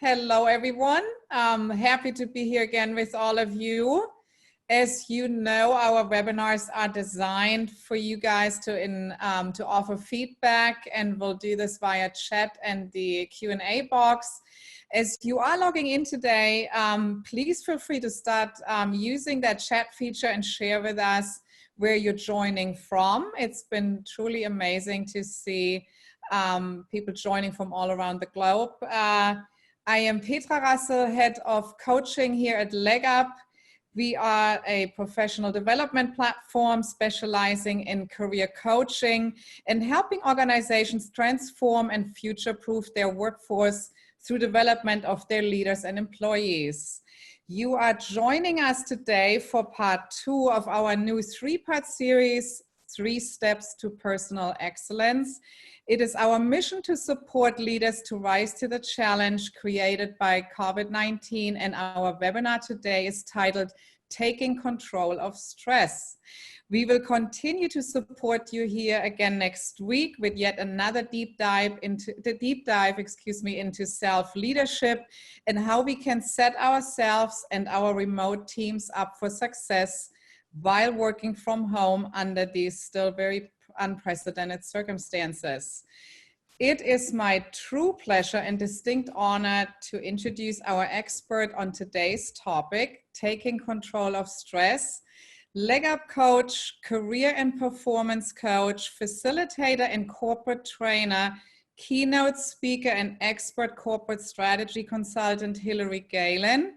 Hello, everyone. Happy to be here again with all of you. As you know, our webinars are designed for you guys to offer feedback, and we'll do this via chat and the Q&A box. As you are logging in today, please feel free to start using that chat feature and share with us where you're joining from. It's been truly amazing to see people joining from all around the globe. I am Petra Rassel, Head of Coaching here at LeggUP. We are a professional development platform specializing in career coaching and helping organizations transform and future-proof their workforce through development of their leaders and employees. You are joining us today for part 2 of our new 3-part series, 3 Steps to Personal Excellence. It is our mission to support leaders to rise to the challenge created by COVID-19, and our webinar today is titled Taking Control of Stress. We will continue to support you here again next week with yet another deep dive into self-leadership and how we can set ourselves and our remote teams up for success while working from home under these still very unprecedented circumstances. It is my true pleasure and distinct honor to introduce our expert on today's topic, taking control of stress, LeggUP coach, career and performance coach, facilitator and corporate trainer, keynote speaker and expert corporate strategy consultant, Hilarie Gaylin.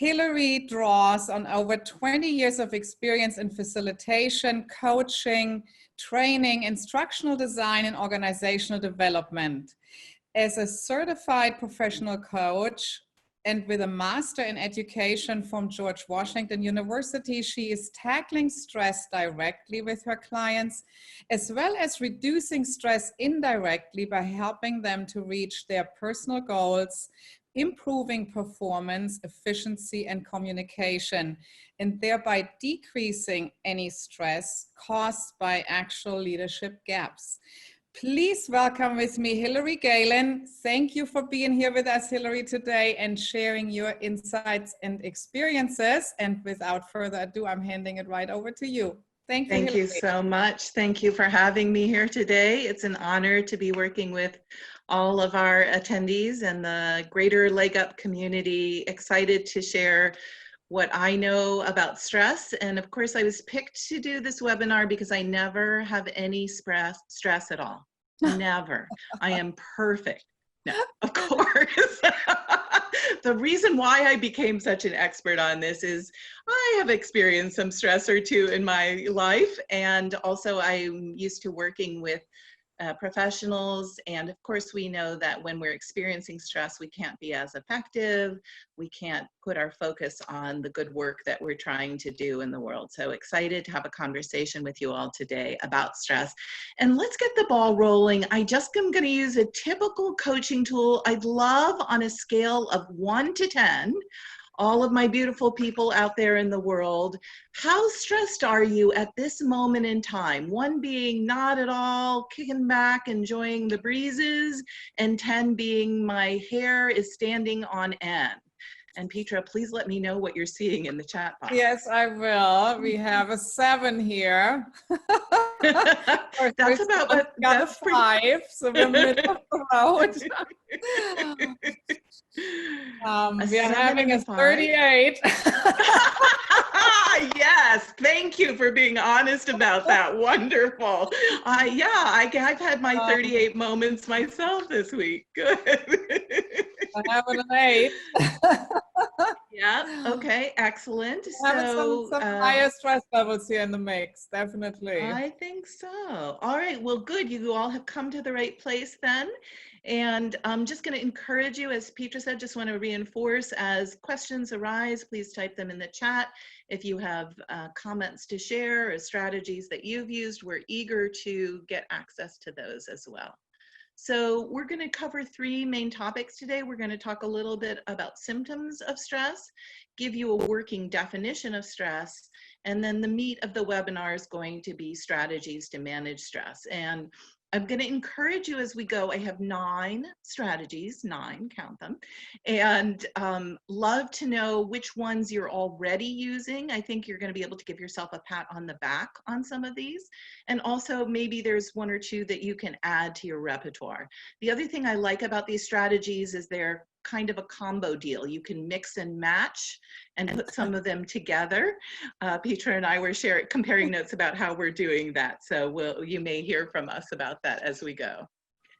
Hilarie draws on over 20 years of experience in facilitation, coaching, training, instructional design, and organizational development. As a certified professional coach and with a master in education from George Washington University, she is tackling stress directly with her clients, as well as reducing stress indirectly by helping them to reach their personal goals, improving performance, efficiency, and communication, and thereby decreasing any stress caused by actual leadership gaps. Please welcome with me Hilarie Gaylin. Thank you for being here with us, Hilarie, today and sharing your insights and experiences. And without further ado, I'm handing it right over to you. Thank you, Thank you so much. Thank you for having me here today. It's an honor to be working with all of our attendees and the greater LeggUP community. Excited to share what I know about stress. And of course, I was picked to do this webinar because I never have any stress at all. Never. I am perfect. No, of course. The reason why I became such an expert on this is I have experienced some stress or two in my life, and also I'm used to working with professionals, and of course we know that when we're experiencing stress we can't be as effective, we can't put our focus on the good work that we're trying to do in the world. So excited to have a conversation with you all today about stress. And let's get the ball rolling. I just am going to use a typical coaching tool. I'd love, on a scale of 1 to 10, all of my beautiful people out there in the world, how stressed are you at this moment in time? 1 being not at all, kicking back, enjoying the breezes, and 10 being my hair is standing on end. And Petra, please let me know what you're seeing in the chat box. Yes, I will. We have a 7 here. That's about what, that's a 5, so we're middle of the road. We are having a 38. Yes, thank you for being honest about that. Wonderful. Yeah, I've had my 38 moments myself this week. Good. I have an 8. Yeah, okay, excellent. So some higher stress levels here in the mix, definitely. I think so. All right, well, good. You all have come to the right place then. And I'm just going to encourage you, as Petra said, just want to reinforce, as questions arise, please type them in the chat. If you have comments to share or strategies that you've used, we're eager to get access to those as well. So we're going to cover 3 main topics today. We're going to talk a little bit about symptoms of stress, give you a working definition of stress, and then the meat of the webinar is going to be strategies to manage stress. And I'm going to encourage you as we go. I have 9 strategies, 9, count them, and love to know which ones you're already using. I think you're going to be able to give yourself a pat on the back on some of these. And also maybe there's 1 or 2 that you can add to your repertoire. The other thing I like about these strategies is they're kind of a combo deal. You can mix and match and put some of them together. Petra and I were comparing notes about how we're doing that. So you may hear from us about that as we go.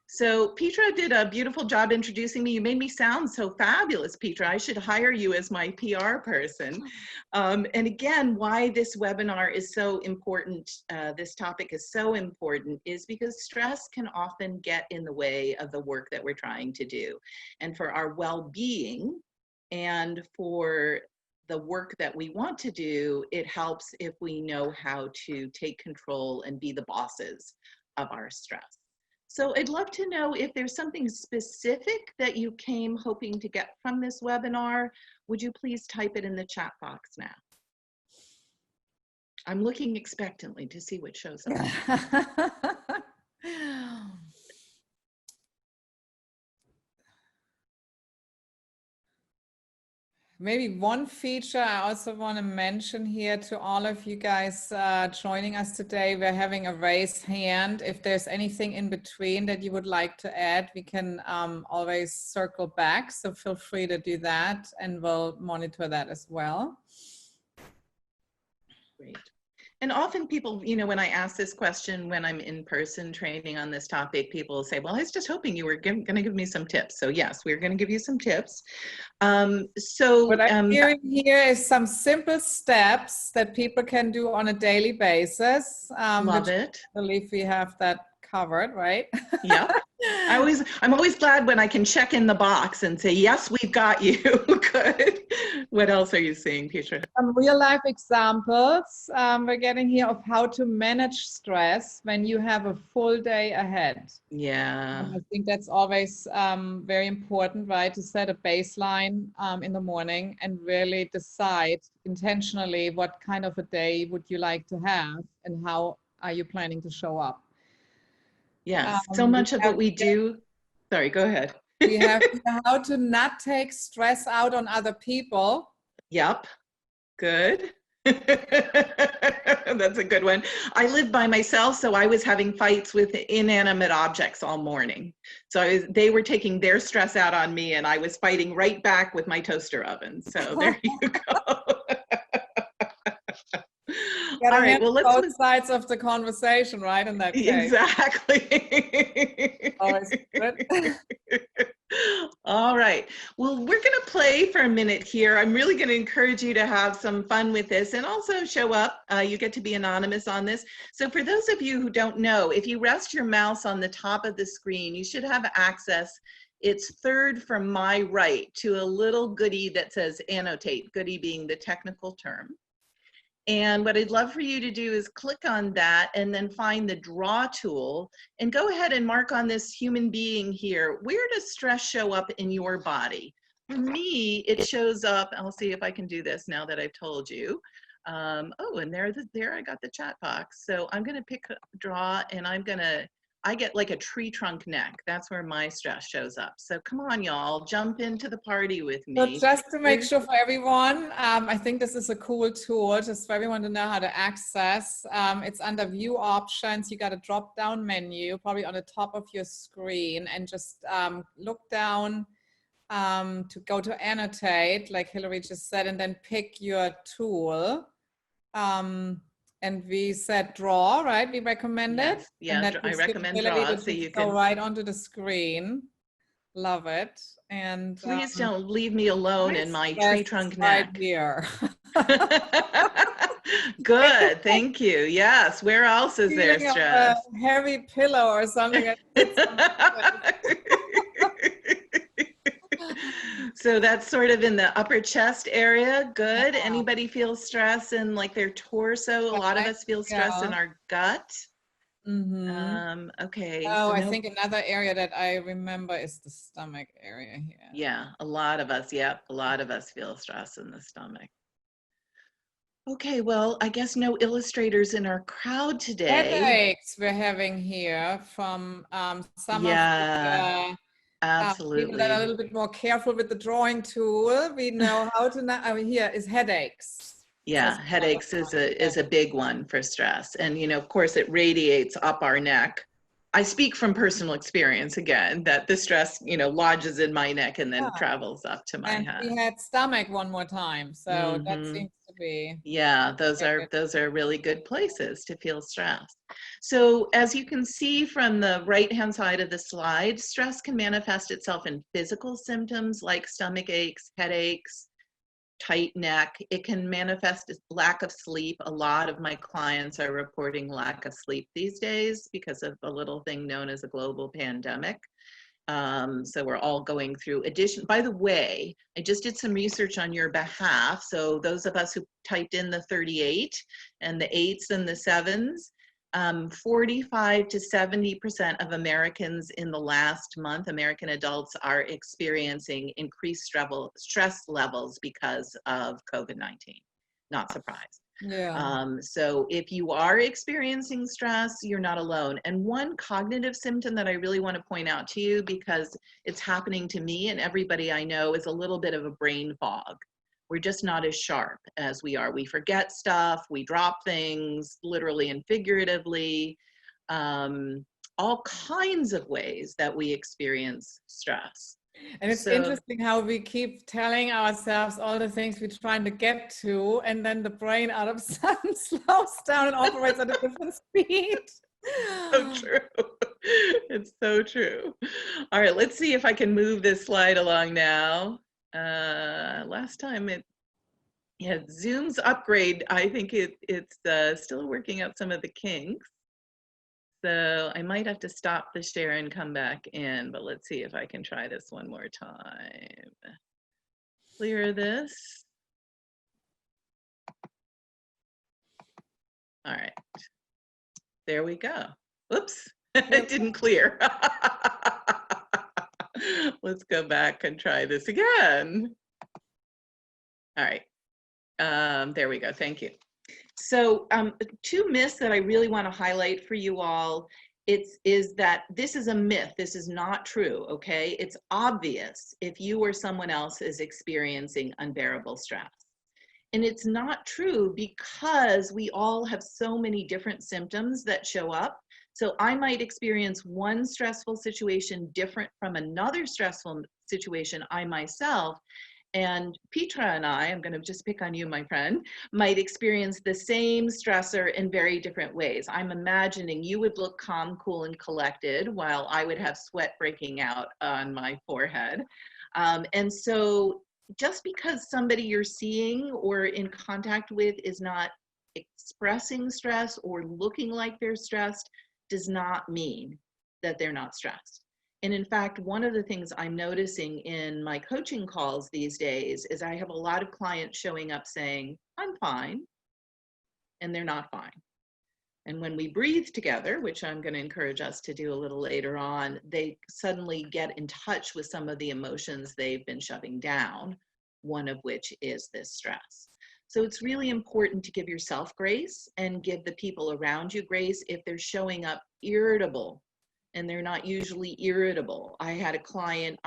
So Petra did a beautiful job introducing me. You made me sound so fabulous, Petra. I should hire you as my PR person. And again, why this webinar is so important, this topic is so important, is because stress can often get in the way of the work that we're trying to do. And for our well-being and for the work that we want to do, it helps if we know how to take control and be the bosses of our stress. So I'd love to know if there's something specific that you came hoping to get from this webinar. Would you please type it in the chat box now? I'm looking expectantly to see what shows up. Maybe one feature I also want to mention here to all of you guys joining us today. We're having a raised hand. If there's anything in between that you would like to add, we can always circle back. So feel free to do that and we'll monitor that as well. Great. And often people, you know, when I ask this question, when I'm in person training on this topic, people say, well, I was just hoping you were going to give me some tips. So yes, we're going to give you some tips. What I'm hearing here is some simple steps that people can do on a daily basis. Love it. I believe we have that covered, right? Yeah. I'm always glad when I can check in the box and say, yes, we've got you. Good. What else are you seeing, Petra? Some real life examples we're getting here of how to manage stress when you have a full day ahead. Yeah. I think that's always very important, right? To set a baseline in the morning and really decide intentionally what kind of a day would you like to have and how are you planning to show up. Yes, so much of what we do, sorry, go ahead. We have how to not take stress out on other people. Yep, good. That's a good one. I live by myself, so I was having fights with inanimate objects all morning. So they were taking their stress out on me and I was fighting right back with my toaster oven. So there you go. All right, well, let's both sides of the conversation, right? In that case. Exactly. All right. Well, we're going to play for a minute here. I'm really going to encourage you to have some fun with this and also show up. You get to be anonymous on this. So for those of you who don't know, if you rest your mouse on the top of the screen, you should have access. It's third from my right to a little goodie that says annotate, goodie being the technical term. And what I'd love for you to do is click on that and then find the draw tool and go ahead and mark on this human being here. Where does stress show up in your body? For me, it shows up, I'll see if I can do this now that I've told you. Oh, and there I got the chat box. So I'm gonna pick draw and I get like a tree trunk neck. That's where my stress shows up. So come on, y'all, jump into the party with me. So just to make sure for everyone, I think this is a cool tool just for everyone to know how to access. It's under view options. You got a drop down menu, probably on the top of your screen, and just look down to go to annotate, like Hilarie just said, and then pick your tool. And we said draw, right? We recommended. Yes, yeah, I recommend draw so you can go right onto the screen. Love it. And please don't leave me alone in my tree trunk neck. Right here. Good, thank you. Yes, where else is there stress? A heavy pillow or something. So that's sort of in the upper chest area. Good. Yeah. Anybody feel stress in like their torso? A lot of us feel stress in our gut. Mm-hmm. Okay. Oh, so I think another area that I remember is the stomach area here. Yeah, a lot of us. Yep, a lot of us feel stress in the stomach. Okay, well, I guess no illustrators in our crowd today. Headaches we're having here from some of Yeah, the people that are a absolutely. little bit more careful with the drawing tool. We know how to, I mean, here is headaches. Says Yeah, headaches is a big one for stress. And of course it radiates up our neck. I speak from personal experience again, that the stress, lodges in my neck and then yeah. travels up to my And head. we had stomach one more time. So that Hmm. seems to be Yeah, those are really good places to feel stress. So as you can see from the right-hand side of the slide, stress can manifest itself in physical symptoms like stomach aches, headaches, tight neck. It can manifest as lack of sleep. A lot of my clients are reporting lack of sleep these days because of a little thing known as a global pandemic. So we're all going through addition. By the way, I just did some research on your behalf. So those of us who typed in the 38 and the 8s and the 7s, 45 to 70% of Americans in the last month, American adults, are experiencing increased stress levels because of COVID-19. Not surprised. yeah. So if you are experiencing stress, you're not alone. And one cognitive symptom that I really want to point out to you, because it's happening to me and everybody I know, is a little bit of a brain fog. We're just not as sharp as we are. We forget stuff, we drop things, literally and figuratively, all kinds of ways that we experience stress. And it's So interesting how we keep telling ourselves all the things we're trying to get to, and then the brain out of sudden slows down and operates at a different speed. so true. It's so true. All right, let's see if I can move this slide along now. Last time Zoom's upgrade, I think it's still working out some of the kinks. So I might have to stop the share and come back in, but let's see if I can try this one more time. Clear this. All right, there we go. Oops, it didn't clear. Let's go back and try this again. All right, there we go, thank you. So 2 myths that I really want to highlight for you all, is that this is a myth. This is not true, okay? It's obvious if you or someone else is experiencing unbearable stress. And it's not true because we all have so many different symptoms that show up. So I might experience one stressful situation different from another stressful situation I myself. And Petra and I'm going to just pick on you, my friend, might experience the same stressor in very different ways. I'm imagining you would look calm, cool, and collected while I would have sweat breaking out on my forehead. And so just because somebody you're seeing or in contact with is not expressing stress or looking like they're stressed does not mean that they're not stressed. And in fact, one of the things I'm noticing in my coaching calls these days is I have a lot of clients showing up saying, I'm fine, and they're not fine. And when we breathe together, which I'm going to encourage us to do a little later on, they suddenly get in touch with some of the emotions they've been shoving down, one of which is this stress. So it's really important to give yourself grace and give the people around you grace if they're showing up irritable, and they're not usually irritable. I had a client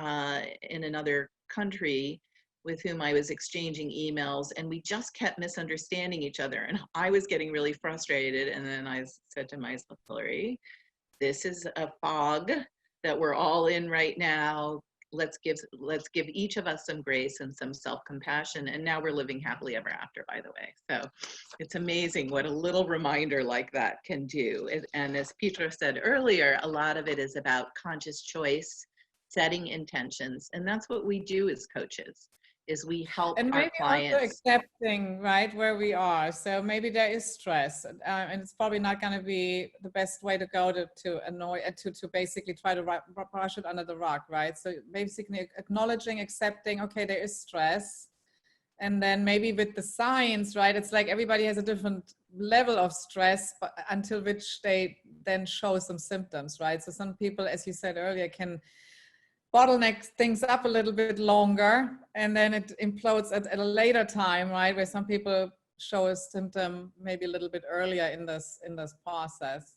in another country with whom I was exchanging emails, and we just kept misunderstanding each other. And I was getting really frustrated. And then I said to myself, Hilarie, this is a fog that we're all in right now. Let's give each of us some grace and some self-compassion. And now we're living happily ever after, by the way. So it's amazing what a little reminder like that can do. And as Petra said earlier, a lot of it is about conscious choice, setting intentions. And that's what we do as coaches, is we help And our maybe clients. also accepting, right, where we are. So maybe there is stress, and it's probably not going to be the best way to go to basically try to brush it under the rug, right? So basically acknowledging, accepting, okay, there is stress. And then maybe with the signs, right, it's like everybody has a different level of stress, but until which they then show some symptoms, right? So some people, as you said earlier, can bottleneck things up a little bit longer, and then it implodes at a later time, right? Where some people show a symptom maybe a little bit earlier in this process.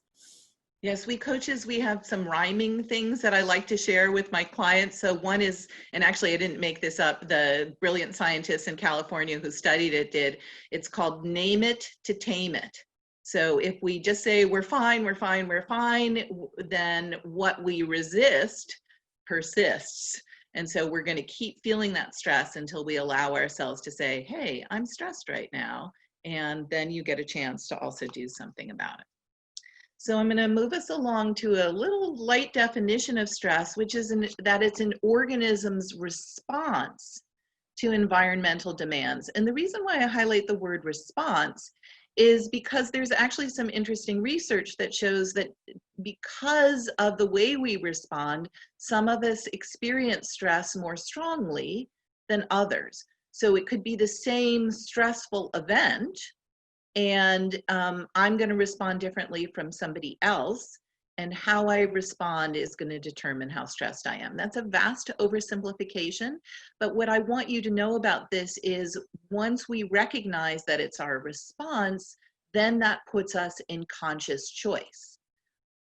Yes, we coaches, we have some rhyming things that I like to share with my clients. So one is, and actually I didn't make this up, the brilliant scientists in California who studied it did, it's called name it to tame it. So if we just say we're fine, we're fine, we're fine, then what we resist persists. And so we're going to keep feeling that stress until we allow ourselves to say, hey, I'm stressed right now. And then you get a chance to also do something about it. So I'm going to move us along to a little light definition of stress, which is that it's an organism's response to environmental demands. And the reason why I highlight the word response is because there's actually some interesting research that shows that because of the way we respond, some of us experience stress more strongly than others. So it could be the same stressful event, and I'm going to respond differently from somebody else, and how I respond is going to determine how stressed I am. That's a vast oversimplification, but what I want you to know about this is once we recognize that it's our response, then that puts us in conscious choice.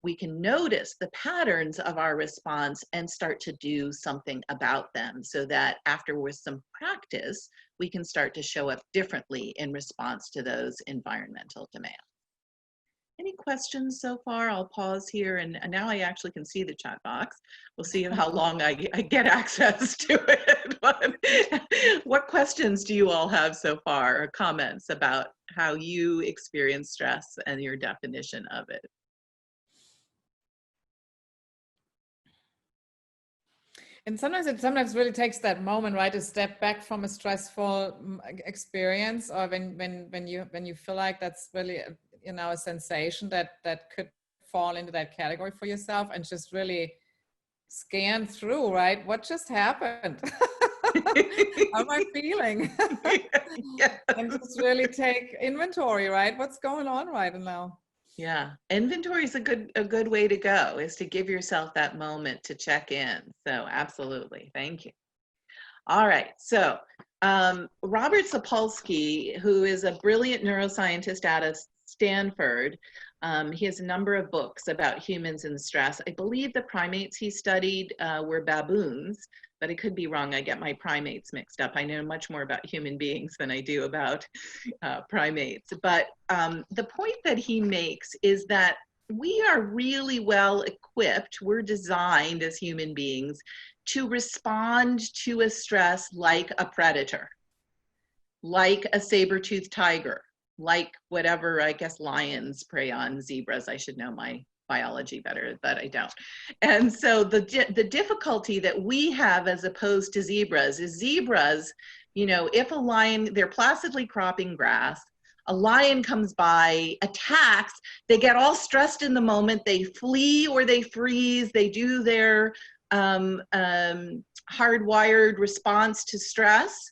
We can notice the patterns of our response and start to do something about them, so that after with some practice, we can start to show up differently in response to those environmental demands. Any questions so far? I'll pause here, and now I actually can see the chat box. We'll see how long I get access to it. But what questions do you all have so far, or comments about how you experience stress and your definition of it? And sometimes it really takes that moment, right, to step back from a stressful experience, or when you feel like that's really a sensation that could fall into that category for yourself, and just really scan through, right, what just happened? How am I feeling? Yeah. And just really take inventory, right? What's going on right now? Yeah, inventory is a good way to go, is to give yourself that moment to check in. So absolutely, thank you. All right, so Robert Sapolsky, who is a brilliant neuroscientist out of Stanford, he has a number of books about humans and stress. I believe the primates he studied were baboons, but I could be wrong. I get my primates mixed up. I know much more about human beings than I do about primates. But the point that he makes is that we are really well equipped. We're designed as human beings to respond to a stress like a predator, like a saber-toothed tiger, like whatever, I guess lions prey on zebras. I should know my biology better, but I don't. And so the difficulty that we have as opposed to zebras is zebras, if a lion, they're placidly cropping grass, a lion comes by, attacks, they get all stressed in the moment, they flee or they freeze, they do their hardwired response to stress.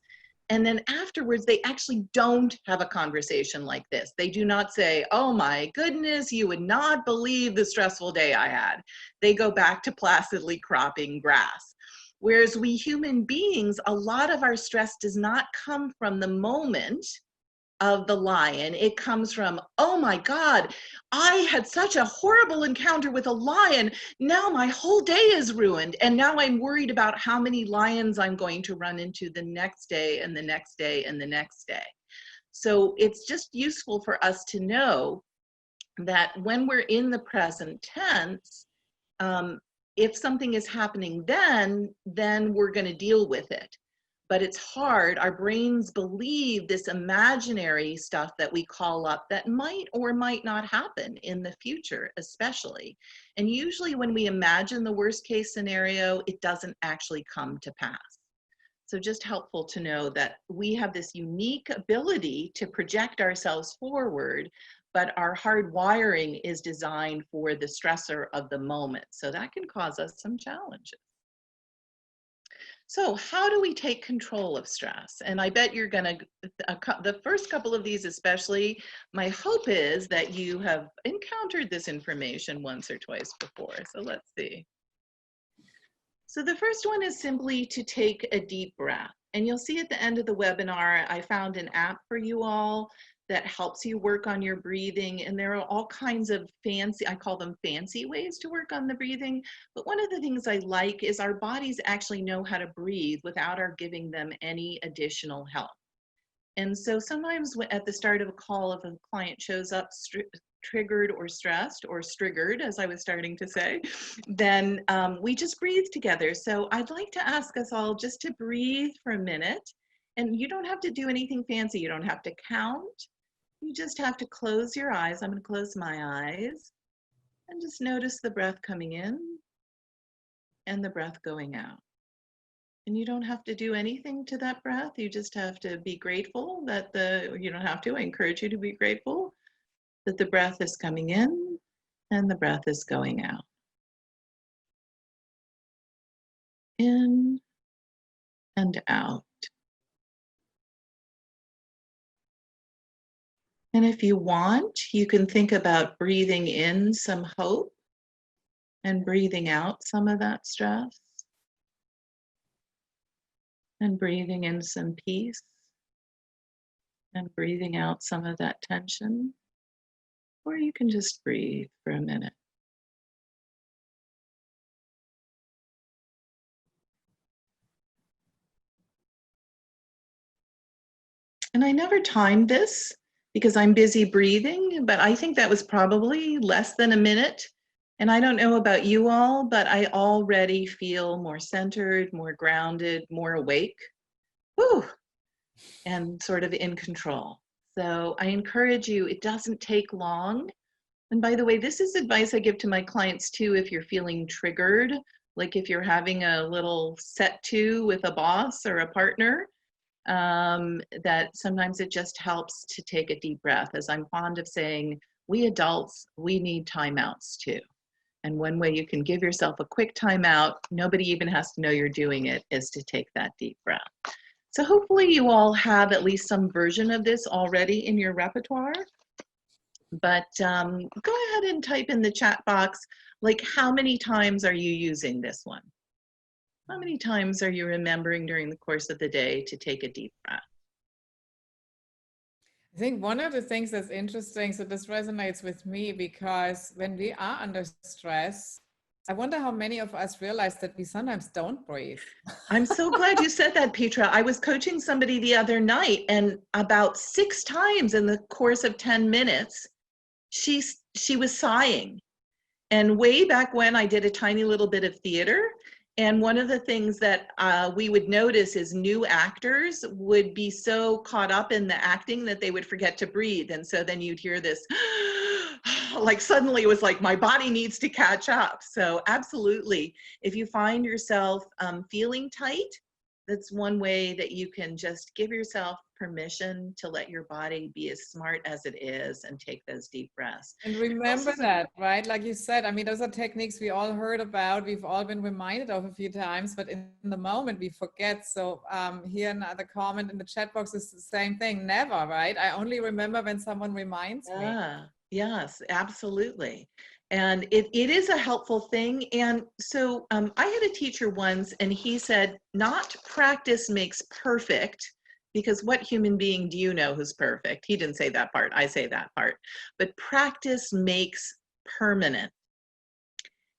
And then afterwards, they actually don't have a conversation like this. They do not say, oh my goodness, you would not believe the stressful day I had. They go back to placidly cropping grass. Whereas we human beings, a lot of our stress does not come from the moment of the lion. It comes from, oh my God, I had such a horrible encounter with a lion. Now my whole day is ruined. And now I'm worried about how many lions I'm going to run into the next day and the next day and the next day. So it's just useful for us to know that when we're in the present tense, if something is happening then we're going to deal with it. But it's hard. Our brains believe this imaginary stuff that we call up that might or might not happen in the future, especially. And usually when we imagine the worst case scenario, it doesn't actually come to pass. So just helpful to know that we have this unique ability to project ourselves forward, but our hard wiring is designed for the stressor of the moment. So that can cause us some challenges. So how do we take control of stress? And I bet you're gonna, the first couple of these especially, my hope is that you have encountered this information once or twice before. So let's see. So the first one is simply to take a deep breath. And you'll see at the end of the webinar, I found an app for you all that helps you work on your breathing. And there are all kinds of fancy, I call them fancy ways to work on the breathing. But one of the things I like is our bodies actually know how to breathe without our giving them any additional help. And so sometimes at the start of a call, if a client shows up triggered or stressed or striggered, as I was starting to say, then we just breathe together. So I'd like to ask us all just to breathe for a minute. And you don't have to do anything fancy. You don't have to count. You just have to close your eyes. I'm going to close my eyes and just notice the breath coming in and the breath going out. And you don't have to do anything to that breath. You just have to be grateful that you don't have to, I encourage you to be grateful that the breath is coming in and the breath is going out. In and out. And if you want, you can think about breathing in some hope and breathing out some of that stress. And breathing in some peace and breathing out some of that tension. Or you can just breathe for a minute. And I never timed this because I'm busy breathing, but I think that was probably less than a minute. And I don't know about you all, but I already feel more centered, more grounded, more awake. Whew, and sort of in control. So I encourage you, it doesn't take long. And by the way, this is advice I give to my clients too, if you're feeling triggered, like if you're having a little set to with a boss or a partner, that sometimes it just helps to take a deep breath. As I'm fond of saying, we adults, we need timeouts too. And one way you can give yourself a quick timeout, nobody even has to know you're doing it, is to take that deep breath. So hopefully you all have at least some version of this already in your repertoire. But go ahead and type in the chat box, like how many times are you using this one? How many times are you remembering during the course of the day to take a deep breath? I think one of the things that's interesting, so this resonates with me because when we are under stress, I wonder how many of us realize that we sometimes don't breathe. I'm so glad you said that, Petra. I was coaching somebody the other night, and about 6 times in the course of 10 minutes, she was sighing. And way back when, I did a tiny little bit of theater, and one of the things that we would notice is new actors would be so caught up in the acting that they would forget to breathe. And so then you'd hear this, like suddenly it was like, my body needs to catch up. So absolutely, if you find yourself feeling tight, that's one way that you can just give yourself permission to let your body be as smart as it is and take those deep breaths. And remember that, right? Like you said, I mean, those are techniques we all heard about. We've all been reminded of a few times, but in the moment we forget. So here another comment in the chat box is the same thing. Never, right? I only remember when someone reminds me. Yes, absolutely. And it is a helpful thing. And so I had a teacher once, and he said, not practice makes perfect, because what human being do you know who's perfect? He didn't say that part, I say that part. But practice makes permanent.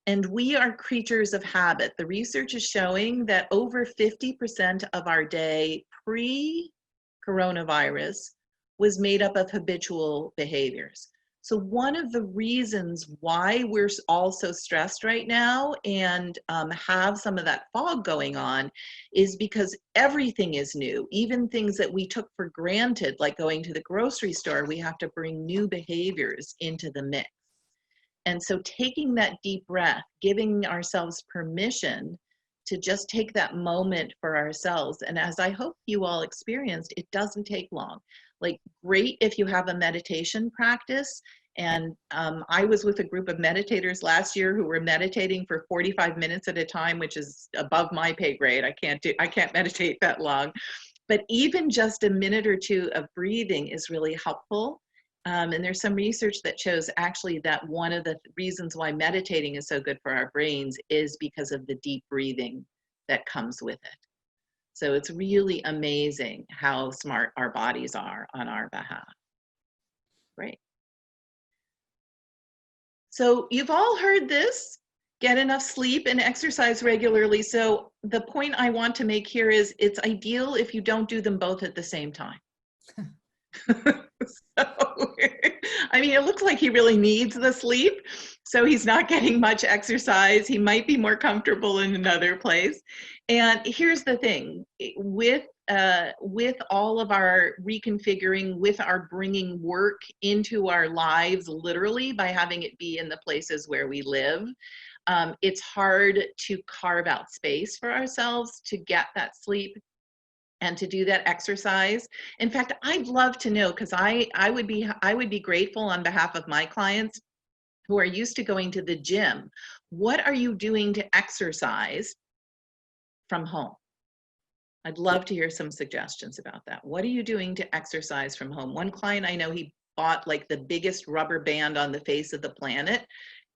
And we are creatures of habit. The research is showing that over 50% of our day pre-coronavirus was made up of habitual behaviors. So one of the reasons why we're all so stressed right now and have some of that fog going on is because everything is new. Even things that we took for granted, like going to the grocery store, we have to bring new behaviors into the mix. And so taking that deep breath, giving ourselves permission to just take that moment for ourselves. And as I hope you all experienced, it doesn't take long. Like, great if you have a meditation practice. And I was with a group of meditators last year who were meditating for 45 minutes at a time, which is above my pay grade. I can't meditate that long. But even just a minute or two of breathing is really helpful. And there's some research that shows actually that one of the reasons why meditating is so good for our brains is because of the deep breathing that comes with it. So it's really amazing how smart our bodies are on our behalf. Great. So you've all heard this, get enough sleep and exercise regularly. So the point I want to make here is it's ideal if you don't do them both at the same time. So, I mean, it looks like he really needs the sleep, so he's not getting much exercise. He might be more comfortable in another place. And here's the thing, with all of our reconfiguring, with our bringing work into our lives, literally by having it be in the places where we live, it's hard to carve out space for ourselves to get that sleep and to do that exercise. In fact, I'd love to know, because I would be grateful on behalf of my clients who are used to going to the gym. What are you doing to exercise from home? I'd love to hear some suggestions about that. What are you doing to exercise from home? One client I know, he bought like the biggest rubber band on the face of the planet,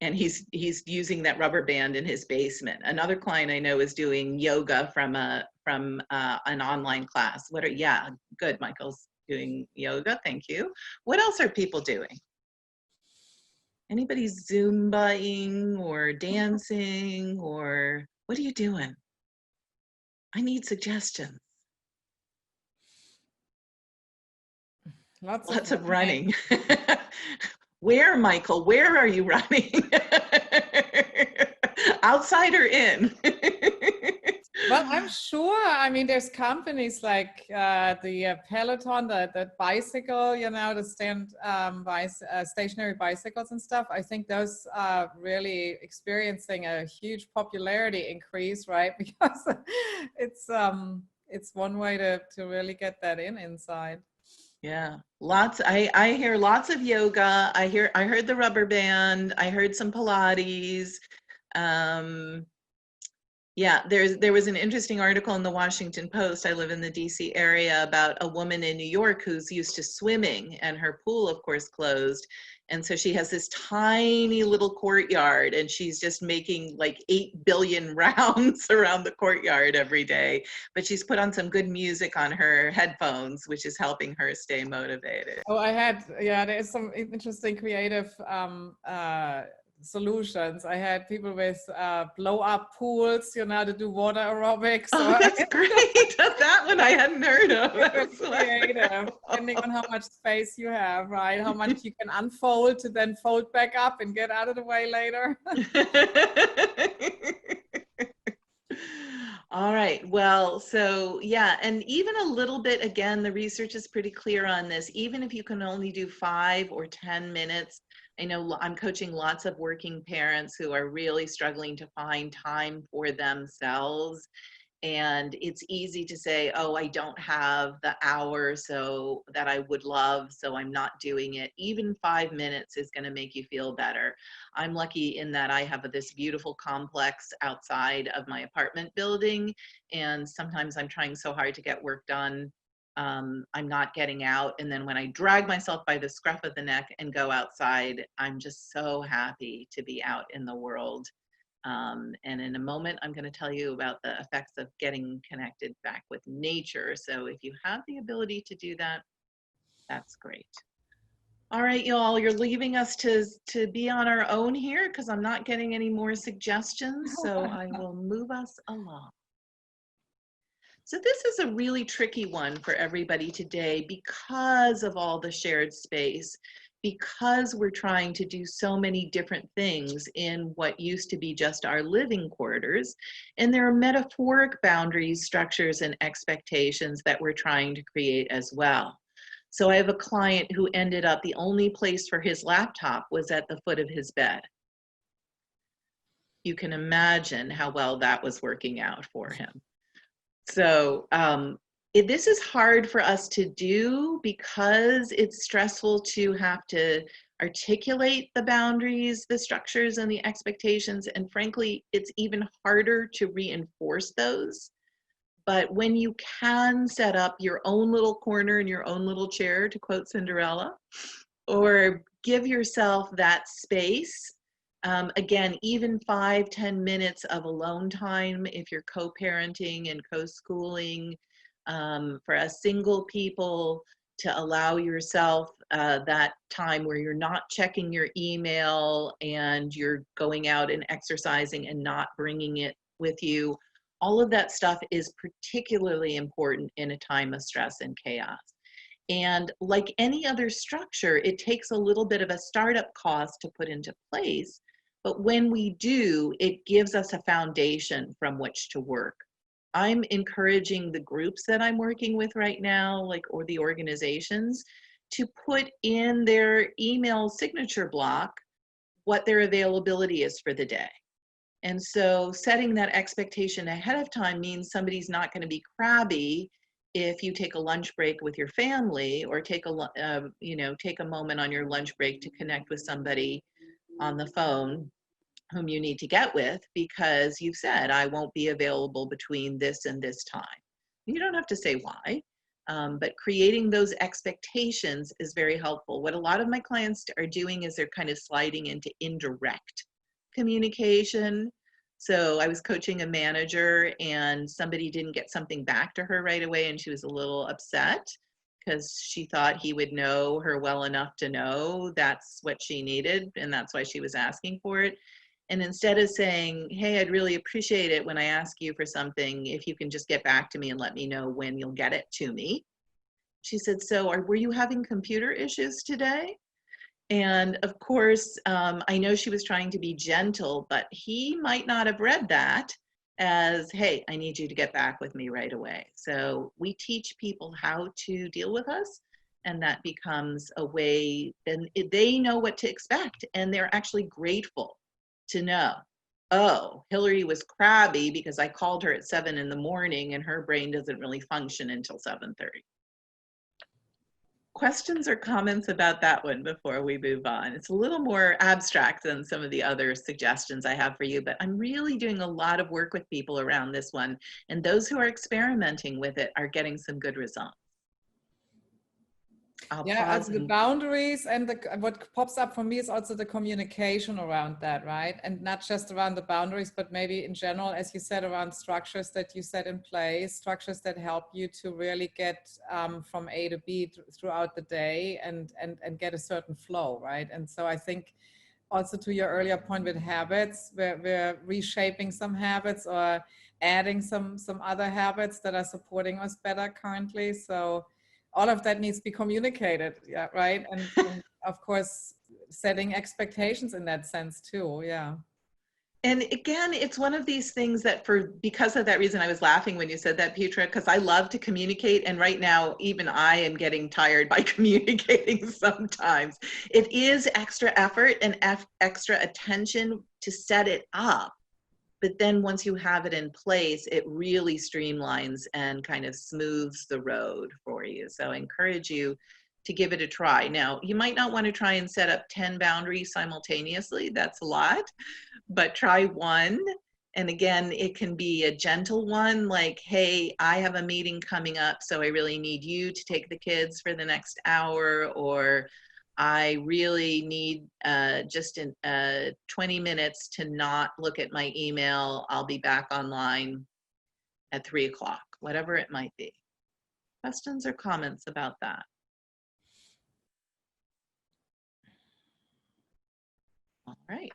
and he's using that rubber band in his basement. Another client I know is doing yoga from an online class. Yeah, good, Michael's doing yoga, thank you. What else are people doing? Anybody Zumbaing or dancing, or what are you doing? I need suggestions. Lots of running. Where, Michael? Where are you running? Outside or in? Well, I'm sure. I mean, there's companies like the Peloton, the bicycle, you know, the stationary bicycles and stuff. I think those are really experiencing a huge popularity increase, right? Because it's one way to really get that inside. Yeah, lots. I hear lots of yoga. I heard the rubber band. I heard some Pilates. Yeah, there was an interesting article in the Washington Post. I live in the DC area, about a woman in New York who's used to swimming, and her pool, of course, closed. And so she has this tiny little courtyard, and she's just making like 8 billion rounds around the courtyard every day. But she's put on some good music on her headphones, which is helping her stay motivated. Oh, there's some interesting creative solutions. I had people with blow up pools, you know, to do water aerobics. Oh, that's great. That one I hadn't heard of. That's creative, depending on how much space you have, right? How much you can unfold to then fold back up and get out of the way later. All right, well, so yeah, and even a little bit, again, the research is pretty clear on this. Even if you can only do 5 or 10 minutes, I know I'm coaching lots of working parents who are really struggling to find time for themselves. And it's easy to say, oh, I don't have the hour so that I would love, so I'm not doing it. Even 5 minutes is going to make you feel better. I'm lucky in that I have this beautiful complex outside of my apartment building, and sometimes I'm trying so hard to get work done, I'm not getting out. And then when I drag myself by the scruff of the neck and go outside, I'm just so happy to be out in the world. And in a moment, I'm going to tell you about the effects of getting connected back with nature. So if you have the ability to do that, that's great. All right, y'all, you're leaving us to be on our own here because I'm not getting any more suggestions. So I will move us along. So this is a really tricky one for everybody today because of all the shared space, because we're trying to do so many different things in what used to be just our living quarters. And there are metaphoric boundaries, structures, and expectations that we're trying to create as well. So I have a client who ended up, the only place for his laptop was at the foot of his bed. You can imagine how well that was working out for him. So this is hard for us to do because it's stressful to have to articulate the boundaries, the structures, and the expectations. And frankly, it's even harder to reinforce those. But when you can set up your own little corner in your own little chair, to quote Cinderella, or give yourself that space, again, even 5-10 minutes of alone time if you're co-parenting and co-schooling. For us single people, to allow yourself that time where you're not checking your email and you're going out and exercising and not bringing it with you. All of that stuff is particularly important in a time of stress and chaos. And like any other structure, it takes a little bit of a startup cost to put into place. But when we do, it gives us a foundation from which to work. I'm encouraging the groups that I'm working with right now, like, or the organizations, to put in their email signature block what their availability is for the day. And so setting that expectation ahead of time means somebody's not going to be crabby if you take a lunch break with your family, or take a moment on your lunch break to connect with somebody on the phone whom you need to get with, because you've said, I won't be available between this and this time. You don't have to say why, but creating those expectations is very helpful. What a lot of my clients are doing is they're kind of sliding into indirect communication. So I was coaching a manager and somebody didn't get something back to her right away, and she was a little upset because she thought he would know her well enough to know that's what she needed, and that's why she was asking for it. And instead of saying, hey, I'd really appreciate it when I ask you for something, if you can just get back to me and let me know when you'll get it to me, she said, so were you having computer issues today? And of course, I know she was trying to be gentle, but he might not have read that as, hey, I need you to get back with me right away. So we teach people how to deal with us, and that becomes a way, then they know what to expect, and they're actually grateful to know, oh, Hilarie was crabby because I called her at 7 in the morning and her brain doesn't really function until 7:30. Questions or comments about that one before we move on? It's a little more abstract than some of the other suggestions I have for you, but I'm really doing a lot of work with people around this one, and those who are experimenting with it are getting some good results. Yeah, also the boundaries, and what pops up for me is also the communication around that, right? And not just around the boundaries, but maybe in general, as you said, around structures that you set in place, structures that help you to really get from A to B throughout the day and get a certain flow, right? And so I think also to your earlier point with habits, we're reshaping some habits or adding some other habits that are supporting us better currently. So all of that needs to be communicated, yeah, right? And of course, setting expectations in that sense too, yeah. And again, it's one of these things that because of that reason, I was laughing when you said that, Petra, because I love to communicate. And right now, even I am getting tired by communicating sometimes. It is extra effort and extra attention to set it up. But then once you have it in place, it really streamlines and kind of smooths the road for you. So I encourage you to give it a try. Now, you might not want to try and set up 10 boundaries simultaneously. That's a lot, but try one. And again, it can be a gentle one, like, hey, I have a meeting coming up, so I really need you to take the kids for the next hour, or I really need just 20 minutes to not look at my email. I'll be back online at 3 o'clock, whatever it might be. Questions or comments about that? All right.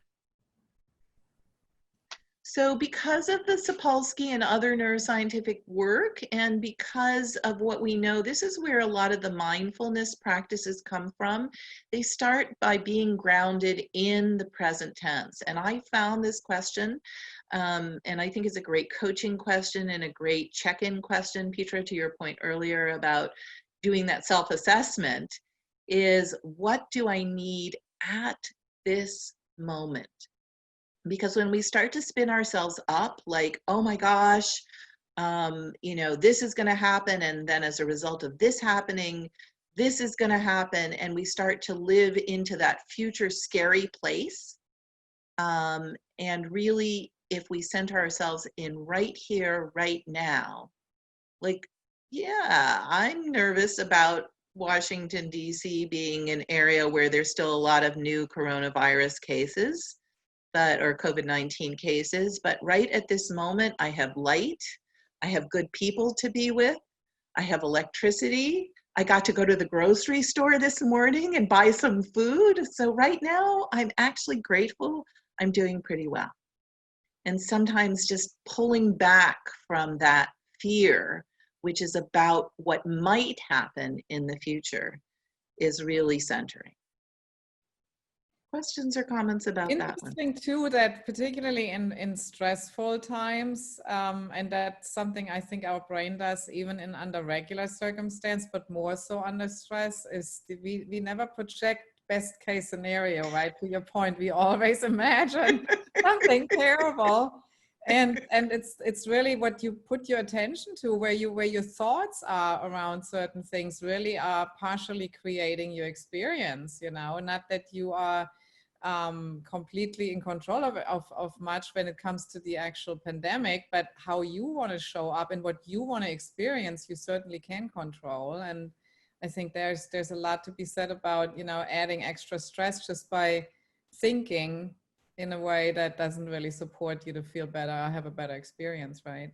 So because of the Sapolsky and other neuroscientific work, and because of what we know, this is where a lot of the mindfulness practices come from. They start by being grounded in the present tense. And I found this question, and I think it's a great coaching question and a great check-in question, Petra, to your point earlier about doing that self-assessment, is what do I need at this moment? Because when we start to spin ourselves up like, oh my gosh, this is going to happen, and then as a result of this happening, this is going to happen, and we start to live into that future scary place. And really, if we center ourselves in right here, right now, like, yeah, I'm nervous about Washington, D.C. being an area where there's still a lot of new coronavirus cases, or COVID-19 cases, but right at this moment, I have light, I have good people to be with, I have electricity, I got to go to the grocery store this morning and buy some food. So right now, I'm actually grateful I'm doing pretty well. And sometimes just pulling back from that fear, which is about what might happen in the future, is really centering. Questions or comments about that one? Interesting too, that particularly in stressful times, and that's something I think our brain does even in under regular circumstance, but more so under stress, is we never project best case scenario, right? To your point, we always imagine something terrible. And it's really what you put your attention to, where your thoughts are around certain things really are partially creating your experience, you know, not that you are completely in control of much when it comes to the actual pandemic, but how you want to show up and what you want to experience, you certainly can control. And I think there's a lot to be said about, you know, adding extra stress just by thinking in a way that doesn't really support you to feel better or have a better experience, right?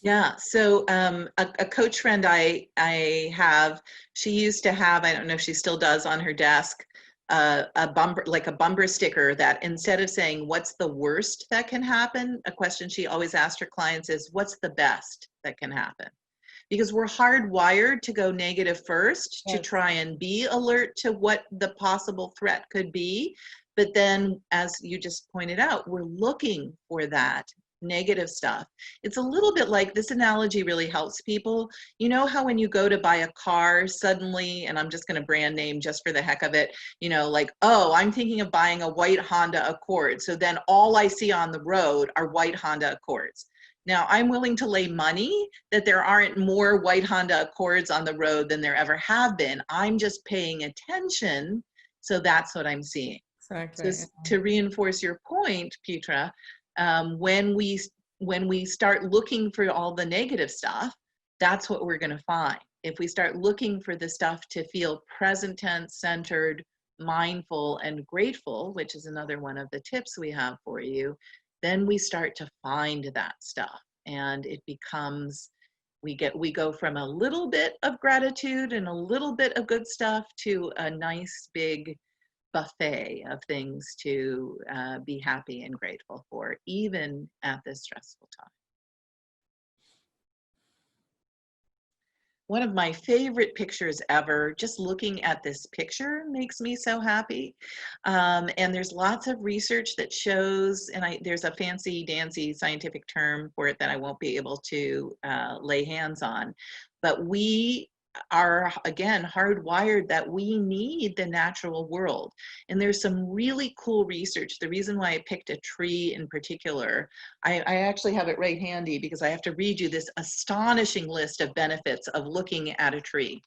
Yeah, so a coach friend I have, she used to have, I don't know if she still does, on her desk, a bumper sticker that instead of saying what's the worst that can happen, a question she always asked her clients is, what's the best that can happen? Because we're hardwired to go negative first, to try and be alert to what the possible threat could be. But then, as you just pointed out, we're looking for that negative stuff. It's a little bit like, this analogy really helps people. You know how when you go to buy a car suddenly, and I'm just going to brand name just for the heck of it, you know, like, oh, I'm thinking of buying a white Honda Accord. So then all I see on the road are white Honda Accords. Now, I'm willing to lay money that there aren't more white Honda Accords on the road than there ever have been. I'm just paying attention, so that's what I'm seeing. Exactly. So to reinforce your point, Petra, when we start looking for all the negative stuff, that's what we're going to find. If we start looking for the stuff to feel present tense, centered, mindful, and grateful, which is another one of the tips we have for you, then we start to find that stuff, and it becomes, we go from a little bit of gratitude and a little bit of good stuff to a nice big buffet of things to be happy and grateful for, even at this stressful time. One of my favorite pictures ever, just looking at this picture makes me so happy. And there's lots of research that shows, and there's a fancy dancy scientific term for it that I won't be able to lay hands on, but we are, again, hardwired that we need the natural world. And there's some really cool research. The reason why I picked a tree in particular, I actually have it right handy because I have to read you this astonishing list of benefits of looking at a tree.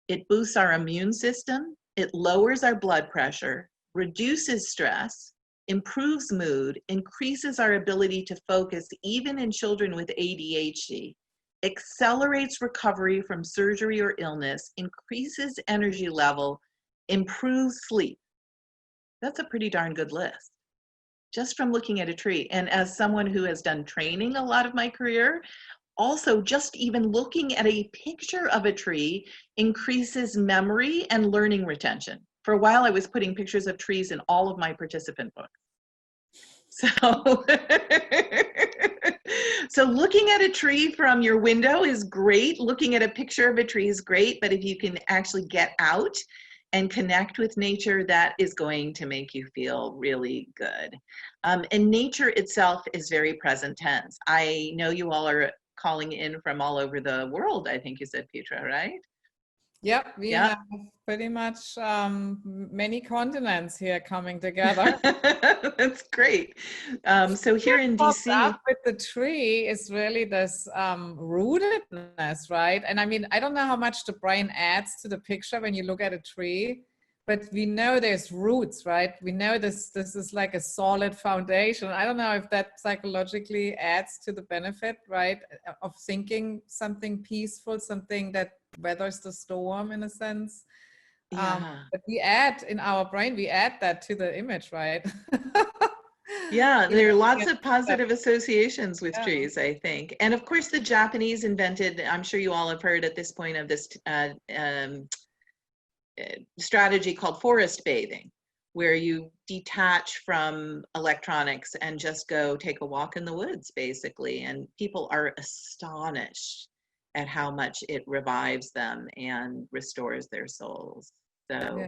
It boosts our immune system, it lowers our blood pressure, reduces stress, improves mood, increases our ability to focus even in children with ADHD, accelerates recovery from surgery or illness, increases energy level, improves sleep. That's a pretty darn good list, just from looking at a tree. And as someone who has done training a lot of my career, also just even looking at a picture of a tree increases memory and learning retention. For a while, I was putting pictures of trees in all of my participant books. So, so looking at a tree from your window is great. Looking at a picture of a tree is great, but if you can actually get out and connect with nature, that is going to make you feel really good. And nature itself is very present tense. I know you all are calling in from all over the world, I think you said, Petra, right? Yep, we have pretty much many continents here coming together. That's great. So here in DC, up with the tree is really this rootedness, right? And I mean, I don't know how much the brain adds to the picture when you look at a tree, but we know there's roots, right? We know this is like a solid foundation. I don't know if that psychologically adds to the benefit, right, of thinking something peaceful, something that weathers the storm in a sense. yeah. But we add in our brain, we add that to the image, right? Yeah, You know, there are looking lots at of stuff. positive associations with Yeah. trees, I think. And of course, the Japanese invented, I'm sure you all have heard at this point of this strategy called forest bathing, where you detach from electronics and just go take a walk in the woods, basically. And people are astonished at how much it revives them and restores their souls. Yeah.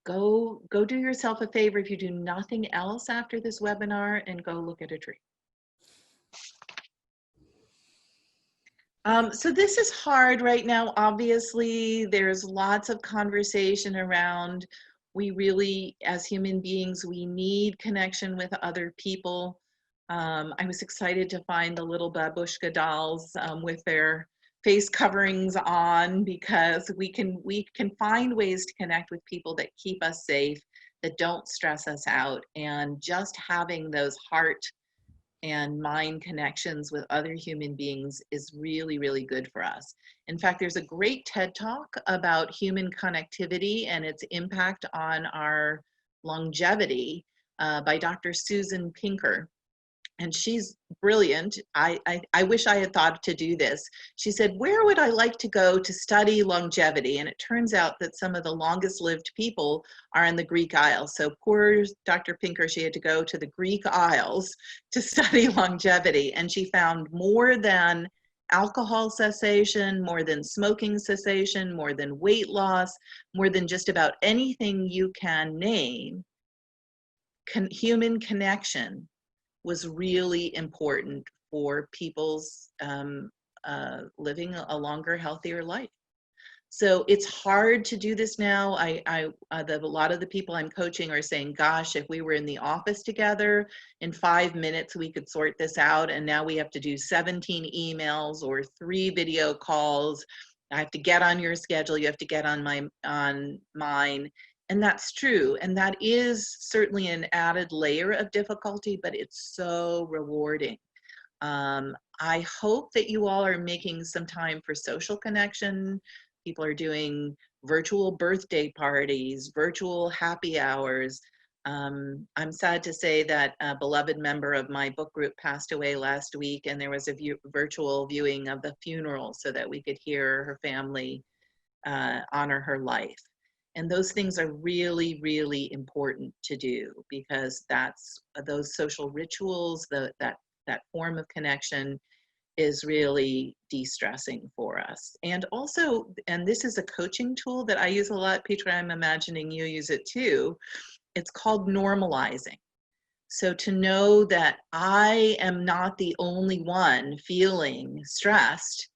So go do yourself a favor if you do nothing else after this webinar and go look at a tree. So this is hard right now. Obviously, there's lots of conversation around we really, as human beings, we need connection with other people. I was excited to find the little babushka dolls with their face coverings on, because we can find ways to connect with people that keep us safe, that don't stress us out, and just having those heart and mind connections with other human beings is really, really good for us. In fact, there's a great TED Talk about human connectivity and its impact on our longevity by Dr. Susan Pinker. And she's brilliant. I wish I had thought to do this. She said, where would I like to go to study longevity? And it turns out that some of the longest lived people are in the Greek Isles. So poor Dr. Pinker, she had to go to the Greek Isles to study longevity. And she found more than alcohol cessation, more than smoking cessation, more than weight loss, more than just about anything you can name, human connection was really important for people's living a longer, healthier life. So it's hard to do this now. A lot of the people I'm coaching are saying, gosh, if we were in the office together, in 5 minutes we could sort this out. And now we have to do 17 emails or 3 video calls. I have to get on your schedule. You have to get on mine. And that's true. And that is certainly an added layer of difficulty, but it's so rewarding. I hope that you all are making some time for social connection. People are doing virtual birthday parties, virtual happy hours. I'm sad to say that a beloved member of my book group passed away last week, and there was a virtual viewing of the funeral so that we could hear her family honor her life. And those things are really, really important to do, because that's those social rituals, that form of connection is really de-stressing for us. And also, and this is a coaching tool that I use a lot, Petra, I'm imagining you use it too. It's called normalizing. So to know that I am not the only one feeling stressed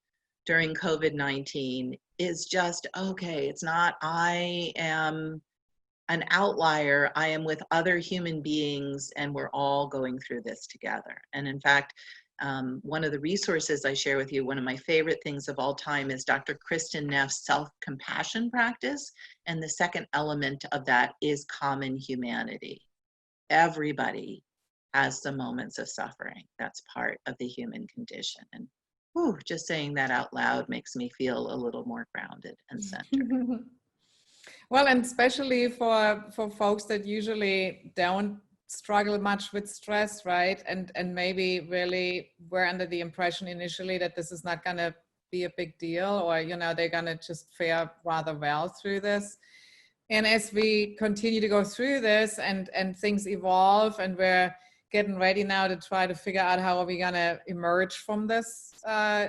during COVID-19 is just, okay, it's not I am an outlier, I am with other human beings and we're all going through this together. And in fact, one of the resources I share with you, one of my favorite things of all time is Dr. Kristen Neff's self-compassion practice. And the second element of that is common humanity. Everybody has some moments of suffering. That's part of the human condition. And whew, just saying that out loud makes me feel a little more grounded and centered. Well, and especially for folks that usually don't struggle much with stress, right? And maybe really were under the impression initially that this is not going to be a big deal, or, you know, they're going to just fare rather well through this. And as we continue to go through this and things evolve, and we're getting ready now to try to figure out how are we going to emerge from this,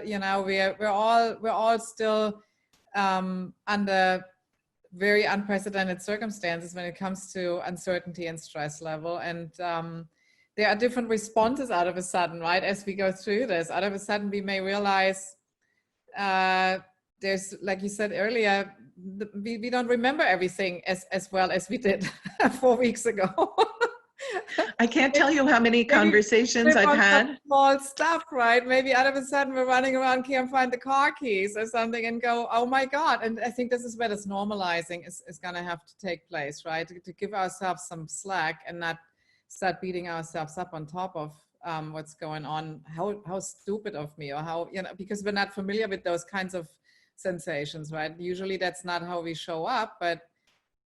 you know, we're all still under very unprecedented circumstances when it comes to uncertainty and stress level. And there are different responses out of a sudden, right? As we go through this, out of a sudden we may realize there's, like you said earlier, we don't remember everything as well as we did 4 weeks ago. I can't tell you how many conversations I've had. Small stuff, right? Maybe out of a sudden we're running around, can't find the car keys or something, and go, oh my God. And I think this is where this normalizing is going to have to take place, right? To give ourselves some slack and not start beating ourselves up on top of what's going on. How stupid of me, or how, you know, because we're not familiar with those kinds of sensations, right? Usually that's not how we show up, but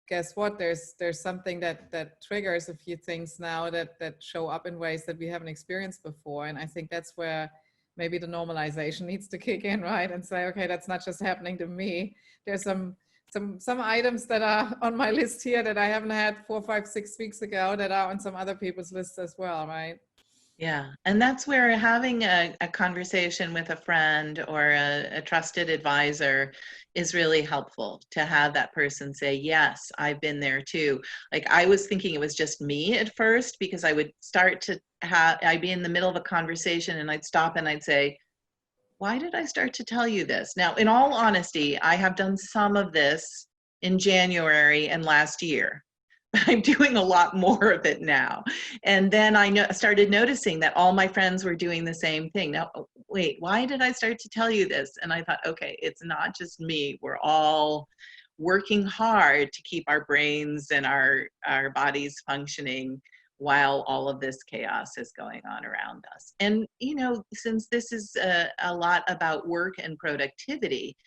guess what? There's something that triggers a few things now that show up in ways that we haven't experienced before. And I think that's where maybe the normalization needs to kick in, right? And say, okay, that's not just happening to me. There's some items that are on my list here that I haven't had 4, 5, 6 weeks ago that are on some other people's lists as well, right? Yeah, and that's where having a conversation with a friend or a trusted advisor is really helpful, to have that person say, yes, I've been there too. Like, I was thinking it was just me at first, because I would start to I'd be in the middle of a conversation and I'd stop and I'd say, why did I start to tell you this? Now, in all honesty, I have done some of this in January and last year. I'm doing a lot more of it now. And then I started noticing that all my friends were doing the same thing. Now, wait, why did I start to tell you this? And I thought, okay, it's not just me. We're all working hard to keep our brains and our bodies functioning while all of this chaos is going on around us. And, since this is a lot about work and productivity,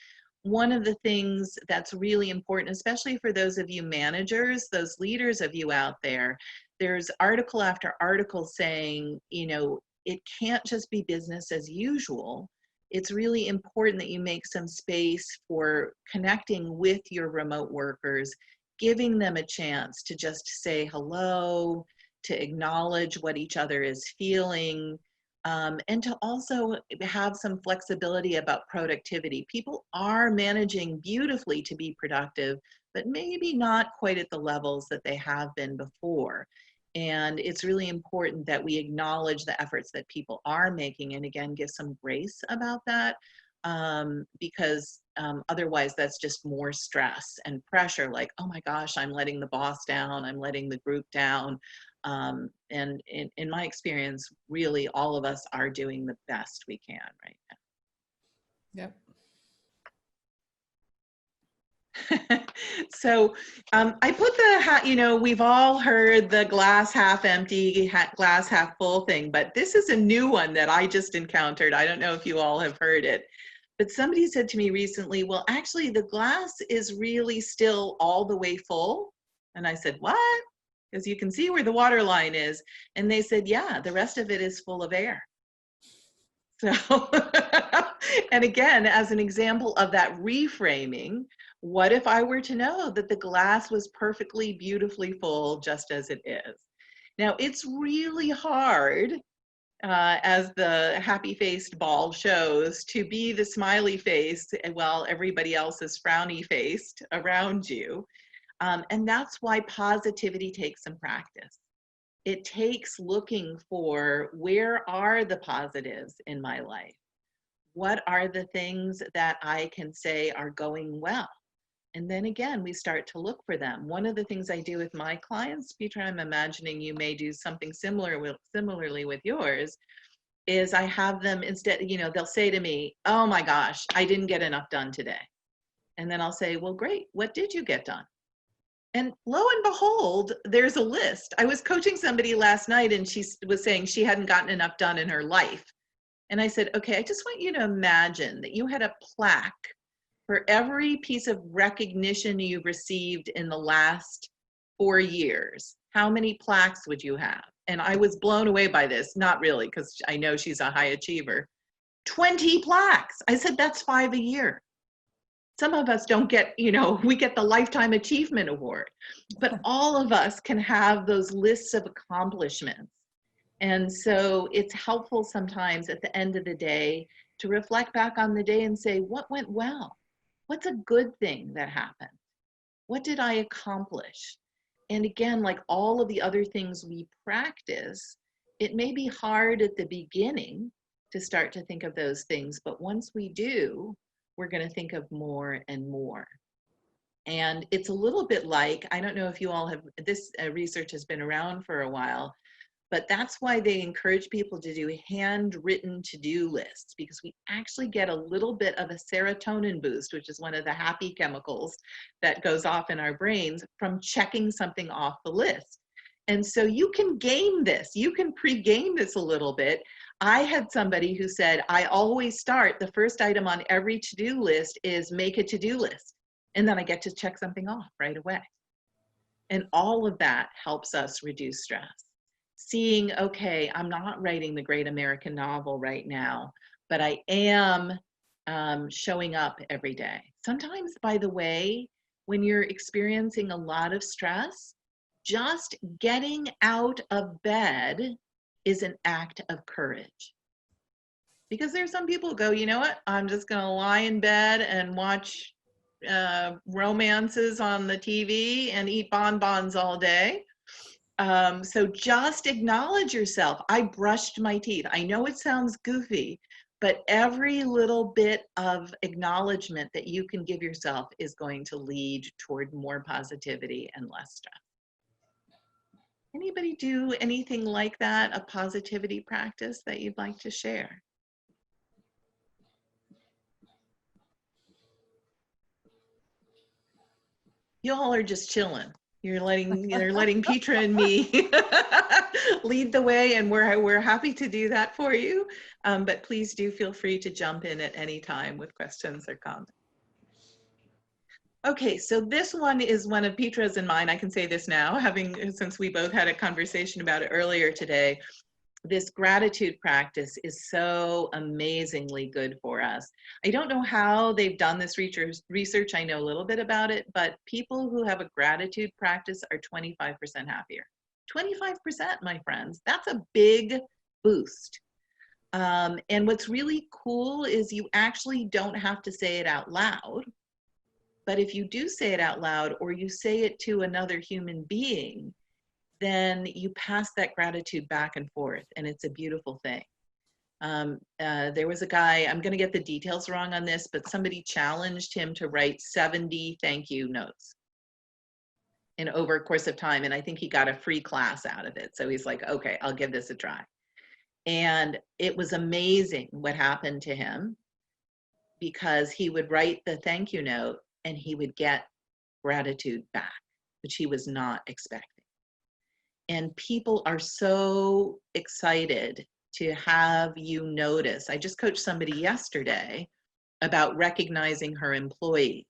one of the things that's really important, especially for those of you managers, those leaders of you out there, there's article after article saying, it can't just be business as usual. It's really important that you make some space for connecting with your remote workers, giving them a chance to just say hello, to acknowledge what each other is feeling, and to also have some flexibility about productivity. People are managing beautifully to be productive, but maybe not quite at the levels that they have been before. And it's really important that we acknowledge the efforts that people are making, and again, give some grace about that, because otherwise that's just more stress and pressure, like, oh my gosh, I'm letting the boss down, I'm letting the group down. And in my experience, really all of us are doing the best we can right Yep. now. So I put we've all heard the glass half empty, glass half full thing, but this is a new one that I just encountered. I don't know if you all have heard it, but somebody said to me recently, well, actually the glass is really still all the way full. And I said, what? Because you can see where the water line is. And they said, yeah, the rest of it is full of air. So, and again, as an example of that reframing, what if I were to know that the glass was perfectly, beautifully full just as it is? Now, it's really hard, as the happy-faced ball shows, to be the smiley face while everybody else is frowny-faced around you. And that's why positivity takes some practice. It takes looking for, where are the positives in my life? What are the things that I can say are going well? And then again, we start to look for them. One of the things I do with my clients, Petra, I'm imagining you may do something similarly with yours, is I have them instead, they'll say to me, oh my gosh, I didn't get enough done today. And then I'll say, well, great, what did you get done? And lo and behold, there's a list. I was coaching somebody last night and she was saying she hadn't gotten enough done in her life. And I said, okay, I just want you to imagine that you had a plaque for every piece of recognition you've received in the last 4 years. How many plaques would you have? And I was blown away by this. Not really, because I know she's a high achiever. 20 plaques. I said, that's 5 a year. Some of us don't get, we get the Lifetime Achievement Award, but all of us can have those lists of accomplishments. And so it's helpful sometimes at the end of the day to reflect back on the day and say, what went well? What's a good thing that happened? What did I accomplish? And again, like all of the other things we practice, it may be hard at the beginning to start to think of those things, but once we do, we're going to think of more and more. And it's a little bit like, I don't know if you all have, this research has been around for a while, but that's why they encourage people to do handwritten to-do lists, because we actually get a little bit of a serotonin boost, which is one of the happy chemicals that goes off in our brains from checking something off the list. And so you can game this, you can pre-game this a little bit. I had somebody who said, I always start, the first item on every to-do list is make a to-do list. And then I get to check something off right away. And all of that helps us reduce stress. Seeing, okay, I'm not writing the great American novel right now, but I am showing up every day. Sometimes, by the way, when you're experiencing a lot of stress, just getting out of bed is an act of courage. Because there's some people who go, you know what, I'm just going to lie in bed and watch romances on the TV and eat bonbons all day. So just acknowledge yourself. I brushed my teeth. I know it sounds goofy, but every little bit of acknowledgement that you can give yourself is going to lead toward more positivity and less stress. Anybody do anything like that, a positivity practice that you'd like to share? You all are just chilling. You're letting Petra and me lead the way, and we're happy to do that for you. But please do feel free to jump in at any time with questions or comments. Okay, so this one is one of Petra's and mine. I can say this now, since we both had a conversation about it earlier today. This gratitude practice is so amazingly good for us. I don't know how they've done this research. I know a little bit about it, but people who have a gratitude practice are 25% happier. 25%, my friends, that's a big boost. And what's really cool is you actually don't have to say it out loud. But if you do say it out loud, or you say it to another human being, then you pass that gratitude back and forth, and it's a beautiful thing. There was a guy, I'm going to get the details wrong on this, but somebody challenged him to write 70 thank you notes in over a course of time, and I think he got a free class out of it. So he's like, okay, I'll give this a try. And it was amazing what happened to him, because he would write the thank you note and he would get gratitude back, which he was not expecting. And people are so excited to have you notice. I just coached somebody yesterday about recognizing her employees.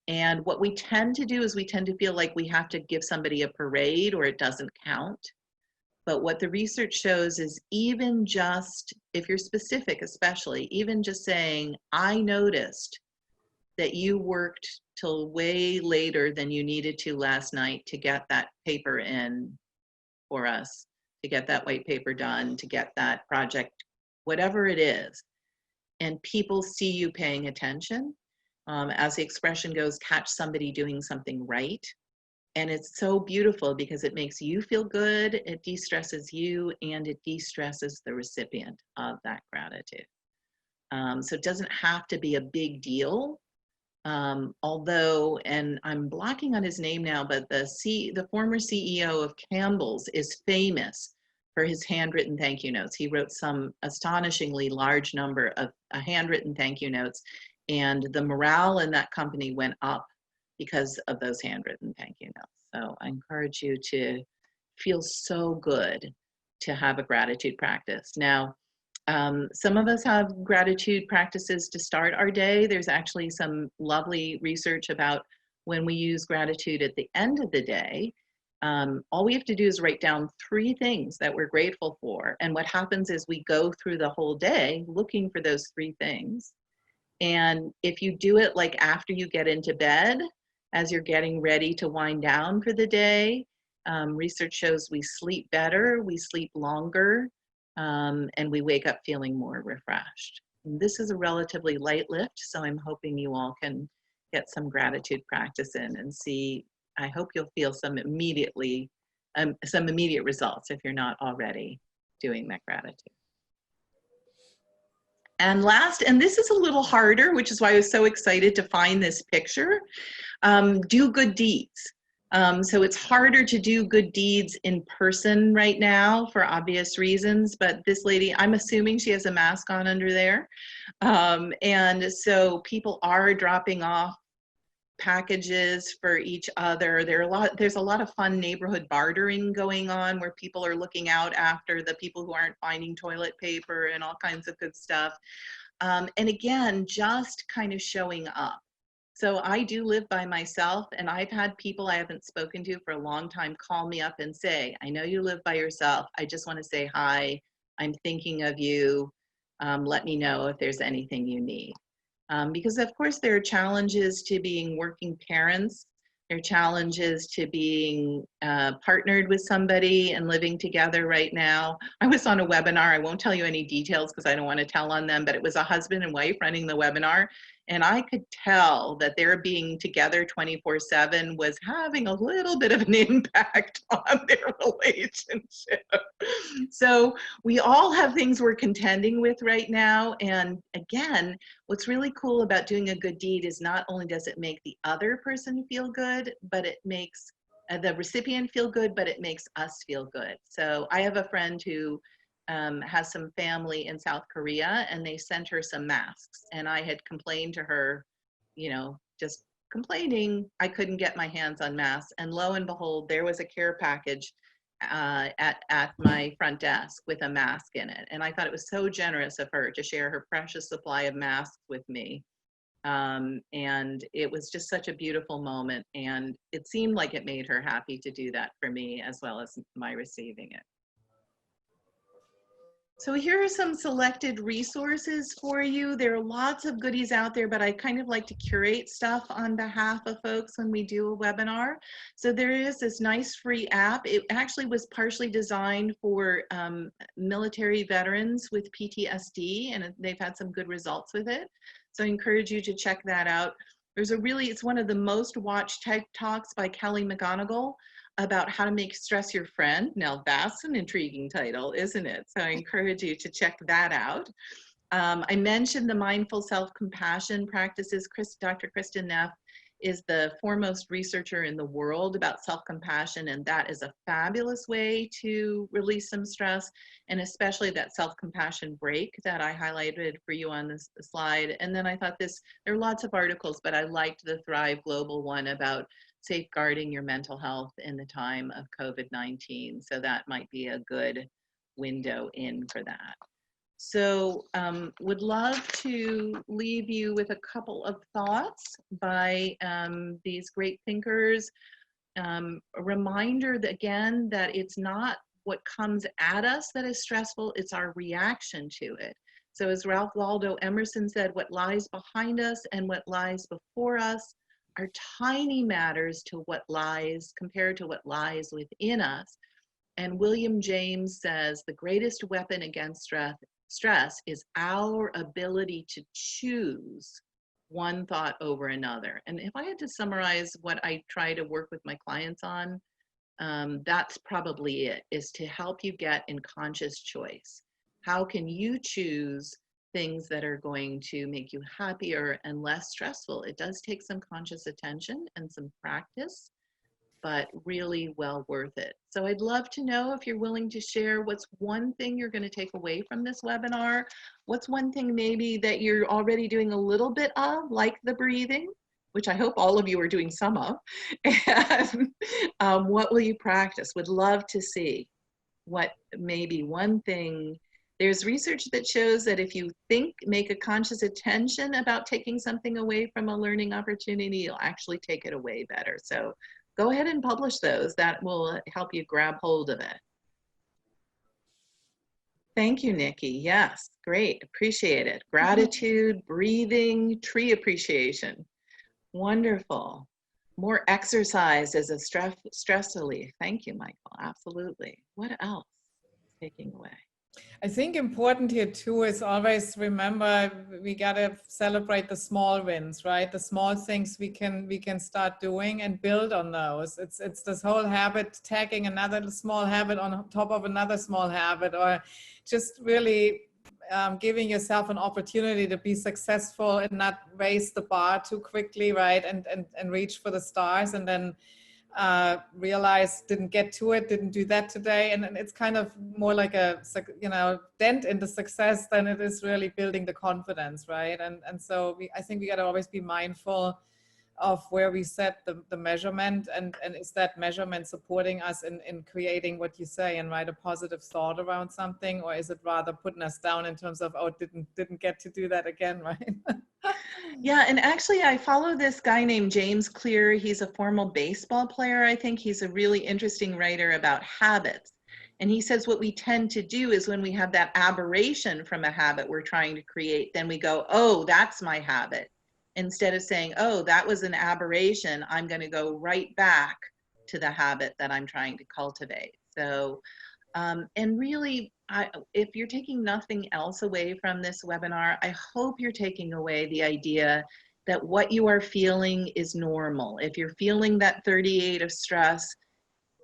And what we tend to do is we tend to feel like we have to give somebody a parade or it doesn't count. But what the research shows is, even just, if you're specific especially, even just saying, I noticed that you worked till way later than you needed to last night to get that paper in for us, to get that white paper done, to get that project, whatever it is, and people see you paying attention. As the expression goes, catch somebody doing something right. And it's so beautiful because it makes you feel good, it de-stresses you, and it de-stresses the recipient of that gratitude. So it doesn't have to be a big deal. Although, and I'm blocking on his name now, but the former CEO of Campbell's is famous for his handwritten thank you notes. He wrote some astonishingly large number of handwritten thank you notes, and the morale in that company went up because of those handwritten thank you notes. So I encourage you to feel so good to have a gratitude practice. Now, some of us have gratitude practices to start our day. There's actually some lovely research about when we use gratitude at the end of the day. All we have to do is write down 3 things that we're grateful for. And what happens is we go through the whole day looking for those 3 things. And if you do it like after you get into bed, as you're getting ready to wind down for the day, research shows we sleep better, we sleep longer, and we wake up feeling more refreshed. And this is a relatively light lift, so I'm hoping you all can get some gratitude practice in and see. I hope you'll feel some immediate results if you're not already doing that gratitude. And last, and this is a little harder, which is why I was so excited to find this picture, do good deeds. So it's harder to do good deeds in person right now for obvious reasons, but this lady, I'm assuming she has a mask on under there. And so people are dropping off packages for each other. There's a lot of fun neighborhood bartering going on where people are looking out after the people who aren't finding toilet paper and all kinds of good stuff. And again, just kind of showing up. So I do live by myself, and I've had people I haven't spoken to for a long time call me up and say, I know you live by yourself. I just want to say hi. I'm thinking of you. Let me know if there's anything you need. Because of course there are challenges to being working parents. There are challenges to being partnered with somebody and living together right now. I was on a webinar. I won't tell you any details because I don't want to tell on them, but it was a husband and wife running the webinar. And I could tell that their being together 24/7 was having a little bit of an impact on their relationship. So we all have things we're contending with right now. And again, what's really cool about doing a good deed is not only does it make the other person feel good, but it makes the recipient feel good, but it makes us feel good. So I have a friend who has some family in South Korea, and they sent her some masks. And I had complained to her, you know, just complaining I couldn't get my hands on masks. And lo and behold, there was a care package at my front desk with a mask in it. And I thought it was so generous of her to share her precious supply of masks with me. And it was just such a beautiful moment. And it seemed like it made her happy to do that for me as well as my receiving it. So here are some selected resources for you. There are lots of goodies out there, but I kind of like to curate stuff on behalf of folks when we do a webinar. So there is this nice free app. It actually was partially designed for military veterans with PTSD, and they've had some good results with it. So I encourage you to check that out. There's it's one of the most watched TED Talks by Kelly McGonigal about how to make stress your friend. Now that's an intriguing title, isn't it? So I encourage you to check that out. I mentioned the mindful self-compassion practices. Dr. Kristen Neff is the foremost researcher in the world about self-compassion, and that is a fabulous way to release some stress, and especially that self-compassion break that I highlighted for you on this slide. And then I thought there are lots of articles, but I liked the Thrive Global one about safeguarding your mental health in the time of COVID-19. So that might be a good window in for that. So would love to leave you with a couple of thoughts by these great thinkers. A reminder that, again, that it's not what comes at us that is stressful, it's our reaction to it. So as Ralph Waldo Emerson said, what lies behind us and what lies before us are tiny matters to what lies compared to what lies within us. And William James says the greatest weapon against stress is our ability to choose one thought over another. And if I had to summarize what I try to work with my clients on, that's probably it, is to help you get in conscious choice. How can you choose things that are going to make you happier and less stressful? It does take some conscious attention and some practice, but really well worth it. So I'd love to know if you're willing to share what's one thing you're going to take away from this webinar. What's one thing maybe that you're already doing a little bit of, like the breathing, which I hope all of you are doing some of, and what will you practice? Would love to see what maybe one thing. There's research that shows that if you make a conscious attention about taking something away from a learning opportunity, you'll actually take it away better. So go ahead and publish those. That will help you grab hold of it. Thank you, Nikki. Yes, great. Appreciate it. Gratitude, breathing, tree appreciation. Wonderful. More exercise as a stress relief. Thank you, Michael. Absolutely. What else is taking away? I think important here too is always remember we gotta celebrate the small wins, right? The small things we can start doing and build on those. It's this whole habit, tagging another small habit on top of another small habit, or just really giving yourself an opportunity to be successful and not raise the bar too quickly, right? And reach for the stars and then realize didn't get to it, didn't do that today, and it's kind of more like a dent in the success than it is really building the confidence, right? And so I think we got to always be mindful of where we set the measurement, and is that measurement supporting us in creating what you say and write a positive thought around something, or is it rather putting us down in terms of, oh, didn't get to do that again, right? Yeah, and actually I follow this guy named James Clear. He's a former baseball player. I think he's a really interesting writer about habits. And he says what we tend to do is when we have that aberration from a habit we're trying to create, then we go, oh, that's my habit. Instead of saying, oh, that was an aberration, I'm going to go right back to the habit that I'm trying to cultivate. So, and really, if you're taking nothing else away from this webinar, I hope you're taking away the idea that what you are feeling is normal. If you're feeling that 38 of stress,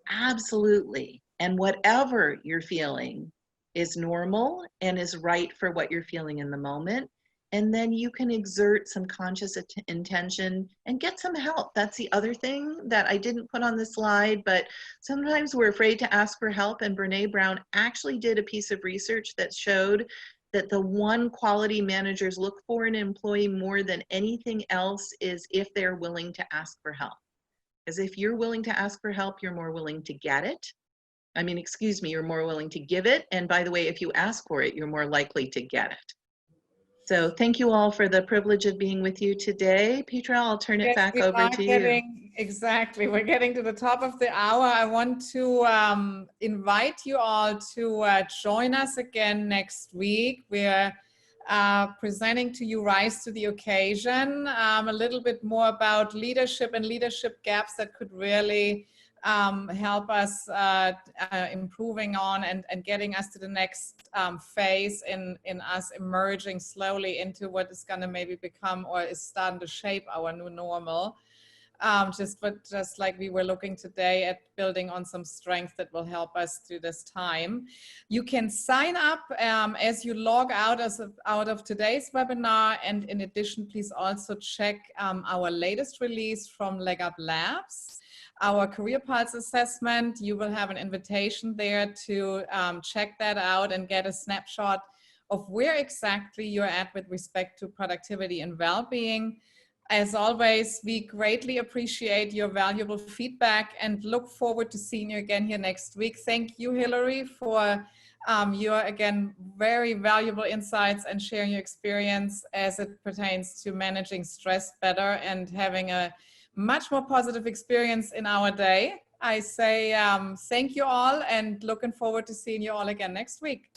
absolutely. And whatever you're feeling is normal and is right for what you're feeling in the moment. And then you can exert some conscious intention and get some help. That's the other thing that I didn't put on the slide, but sometimes we're afraid to ask for help. And Brene Brown actually did a piece of research that showed that the one quality managers look for in an employee more than anything else is if they're willing to ask for help. Because if you're willing to ask for help, you're more willing to get it. I mean, excuse me, you're more willing to give it. And by the way, if you ask for it, you're more likely to get it. So thank you all for the privilege of being with you today. Petra, I'll turn it back over to you. Exactly. We're getting to the top of the hour. I want to invite you all to join us again next week. We're presenting to you Rise to the Occasion, a little bit more about leadership and leadership gaps that could really help us improving on and getting us to the next phase in us emerging slowly into what is going to maybe become or is starting to shape our new normal. Just like we were looking today at building on some strength that will help us through this time. You can sign up as you log out of today's webinar, and in addition, please also check our latest release from LeggUP Labs, our Career Pulse assessment. You will have an invitation there to check that out and get a snapshot of where exactly you're at with respect to productivity and well-being. As always, we greatly appreciate your valuable feedback and look forward to seeing you again here next week. Thank you, Hilarie, for your, again, very valuable insights and sharing your experience as it pertains to managing stress better and having a much more positive experience in our day. I say thank you all and looking forward to seeing you all again next week.